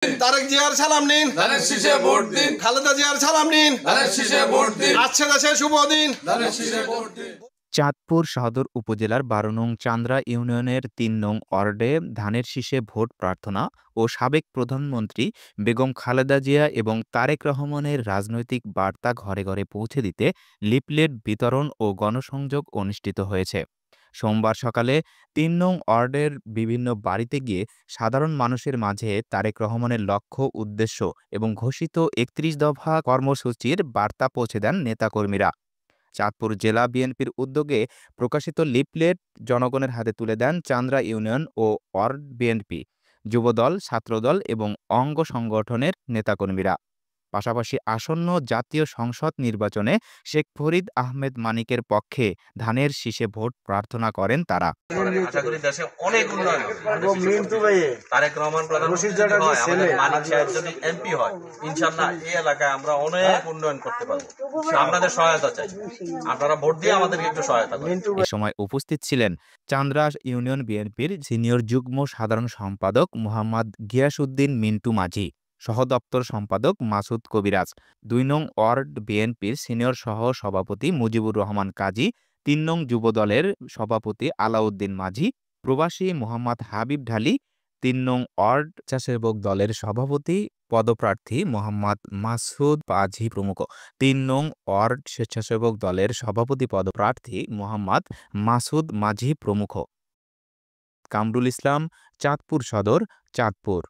তারেক জিয়ার সালাম নিন, ধানের শীষে ভোট দিন। খালেদা জিয়ার সালাম নিন, ধানের শীষে ভোট দিন। আজকে দেশে শুভ দিন। ধানের শীষে ভোট দিন। চাঁদপুর সদর উপজেলার ১২ নং চান্দ্রা ইউনিয়নের ৩ নং ওয়ার্ডে ধানের শীষে ভোট প্রার্থনা ও সাবেক প্রধানমন্ত্রী বেগম খালেদা জিয়া এবং তারেক রহমানের রাজনৈতিক বার্তা ঘরে ঘরে পৌঁছে দিতে লিফলেট বিতরণ ও গণসংযোগ অনুষ্ঠিত হয়েছে। সোমবার সকালে ৩ নং ওয়ার্ডের বিভিন্ন বাড়িতে গিয়ে সাধারণ মানুষের মাঝে তারেক রহমানের লক্ষ্য, উদ্দেশ্য এবং ঘোষিত ৩১ দফা কর্মসূচির বার্তা পৌঁছে দেন নেতাকর্মীরা। চাঁদপুর জেলা বিএনপির উদ্যোগে প্রকাশিত লিফলেট জনগণের হাতে তুলে দেন চান্দ্রা ইউনিয়ন ও ওয়ার্ড বিএনপি, যুবদল, ছাত্রদল এবং অঙ্গ সংগঠনের নেতাকর্মীরা। পাশাপাশি আসন্ন জাতীয় সংসদ নির্বাচনে শেখ ফরিদ আহমেদ মানিকের পক্ষে ধানের শীষে ভোট প্রার্থনা করেন তারা। আশা করি দেশে অনেক উন্নয়ন তারেক রহমান প্রধানমন্ত্রী হয়, আমাদের মানিক সাহেব যদি এমপি হয়, ইনশাআল্লাহ এই এলাকায় আমরা অনেক উন্নয়ন করতে পারবো। আপনাদের সহায়তা চাই, আপনারা ভোট দিয়ে আমাদেরকে একটু সহায়তা করুন। এ সময় উপস্থিত ছিলেন চান্দ্রা ইউনিয়ন বিএনপির সিনিয়র যুগ্ম সাধারণ সম্পাদক মোহাম্মদ গিয়াসউদ্দিন মিন্টু মাঝি, সহদপ্তর সম্পাদক মাসুদ কবিরাজ, ২ নং ওয়ার্ড বিএনপির সিনিয়র সহ সভাপতি মুজিবুর রহমান কাজী, ৩ নং যুবদলের সভাপতি আলাউদ্দিন মাঝি, প্রবাসী মোহাম্মদ হাবিব ঢালী, ৩ নং ওয়ার্ড স্বেচ্ছাসেবক দলের সভাপতি পদপ্রার্থী মোহাম্মদ মাসুদ পাঝি প্রমুখ, ৩ নং ওয়ার্ড স্বেচ্ছাসেবক দলের সভাপতি পদপ্রার্থী মোহাম্মদ মাসুদ মাঝি প্রমুখ। কামরুল ইসলাম, চাঁদপুর সদর, চাঁদপুর।